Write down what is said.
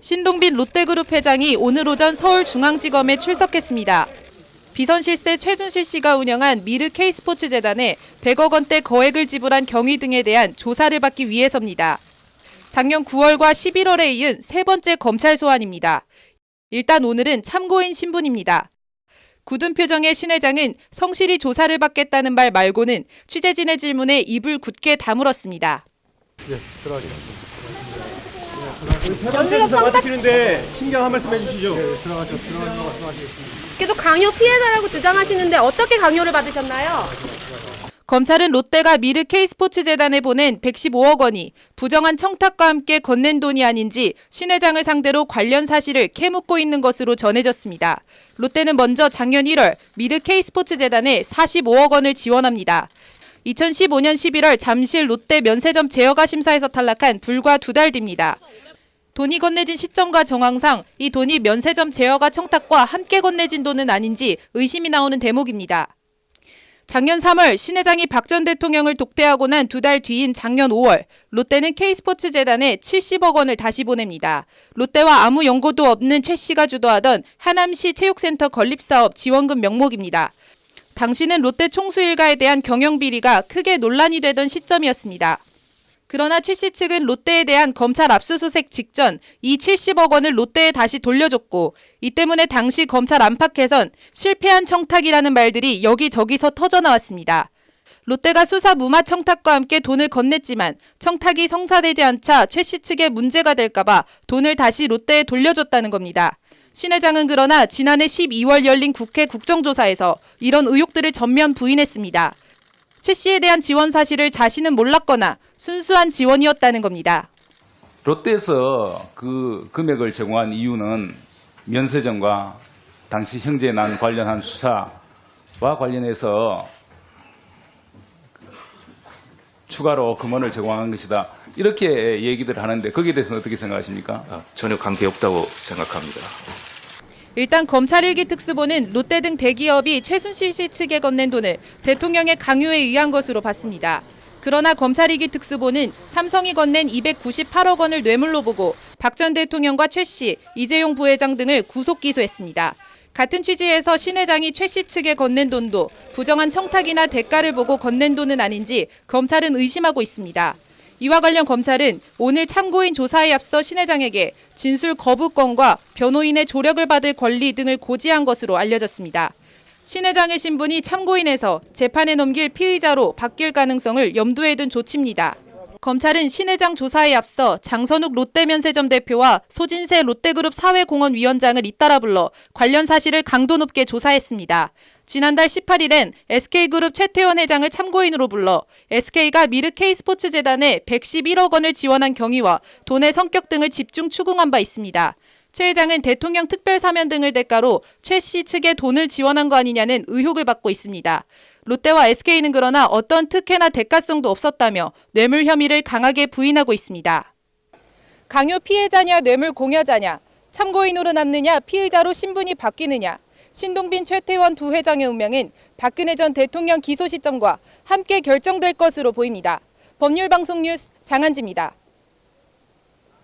신동빈 롯데그룹 회장이 오늘 오전 서울중앙지검에 출석했습니다. 비선실세 최준실 씨가 운영한 미르 K스포츠재단에 100억 원대 거액을 지불한 경위 등에 대한 조사를 받기 위해서입니다. 작년 9월과 11월에 이은 세 번째 검찰 소환입니다. 일단 오늘은 참고인 신분입니다. 굳은 표정의 신 회장은 성실히 조사를 받겠다는 말 말고는 취재진의 질문에 입을 굳게 다물었습니다. 예, 들어가겠습니다. 세 번째 조사 받으시는데 신경 한 말씀 해주시죠. 네, 들어가죠. 말씀하시겠습니다. 계속 강요 피해자라고 주장하시는데 어떻게 강요를 받으셨나요? 검찰은 롯데가 미르 K스포츠재단에 보낸 115억 원이 부정한 청탁과 함께 건넨 돈이 아닌지 신 회장을 상대로 관련 사실을 캐묻고 있는 것으로 전해졌습니다. 롯데는 먼저 작년 1월 미르 K스포츠재단에 45억 원을 지원합니다. 2015년 11월 잠실 롯데 면세점 제어가 심사에서 탈락한 불과 2달 뒤입니다. 돈이 건네진 시점과 정황상 이 돈이 면세점 제어가 청탁과 함께 건네진 돈은 아닌지 의심이 나오는 대목입니다. 작년 3월 신 회장이 박 전 대통령을 독대하고 난 2달 뒤인 작년 5월 롯데는 K스포츠재단에 70억 원을 다시 보냅니다. 롯데와 아무 연고도 없는 최 씨가 주도하던 하남시 체육센터 건립사업 지원금 명목입니다. 당시는 롯데 총수 일가에 대한 경영비리가 크게 논란이 되던 시점이었습니다. 그러나 최 씨 측은 롯데에 대한 검찰 압수수색 직전 이 70억 원을 롯데에 다시 돌려줬고 이 때문에 당시 검찰 안팎에선 실패한 청탁이라는 말들이 여기저기서 터져나왔습니다. 롯데가 수사 무마 청탁과 함께 돈을 건넸지만 청탁이 성사되지 않자 최 씨 측에 문제가 될까 봐 돈을 다시 롯데에 돌려줬다는 겁니다. 신 회장은 그러나 지난해 12월 열린 국회 국정조사에서 이런 의혹들을 전면 부인했습니다. 최 씨에 대한 지원 사실을 자신은 몰랐거나 순수한 지원이었다는 겁니다. 롯데에서 그 금액을 제공한 이유는 면세점과 당시 형제난 관련한 수사와 관련해서 추가로 금원을 제공한 것이다. 이렇게 얘기들 하는데 거기에 대해서는 어떻게 생각하십니까? 전혀 관계없다고 생각합니다. 일단 검찰 일기 특수본은 롯데 등 대기업이 최순실 씨 측에 건넨 돈을 대통령의 강요에 의한 것으로 봤습니다. 그러나 검찰 일기 특수본은 삼성이 건넨 298억 원을 뇌물로 보고 박 전 대통령과 최 씨, 이재용 부회장 등을 구속 기소했습니다. 같은 취지에서 신 회장이 최 씨 측에 건넨 돈도 부정한 청탁이나 대가를 보고 건넨 돈은 아닌지 검찰은 의심하고 있습니다. 이와 관련 검찰은 오늘 참고인 조사에 앞서 신 회장에게 진술 거부권과 변호인의 조력을 받을 권리 등을 고지한 것으로 알려졌습니다. 신 회장의 신분이 참고인에서 재판에 넘길 피의자로 바뀔 가능성을 염두에 둔 조치입니다. 검찰은 신 회장 조사에 앞서 장선욱 롯데면세점 대표와 소진세 롯데그룹 사회공헌위원장을 잇따라 불러 관련 사실을 강도 높게 조사했습니다. 지난달 18일엔 SK그룹 최태원 회장을 참고인으로 불러 SK가 미르 K스포츠재단에 111억 원을 지원한 경위와 돈의 성격 등을 집중 추궁한 바 있습니다. 최 회장은 대통령 특별사면 등을 대가로 최 씨 측에 돈을 지원한 거 아니냐는 의혹을 받고 있습니다. 롯데와 SK는 그러나 어떤 특혜나 대가성도 없었다며 뇌물 혐의를 강하게 부인하고 있습니다. 강요 피해자냐 뇌물 공여자냐, 참고인으로 남느냐 피의자로 신분이 바뀌느냐, 신동빈 최태원 두 회장의 운명은 박근혜 전 대통령 기소 시점과 함께 결정될 것으로 보입니다. 법률방송 뉴스 장한지입니다.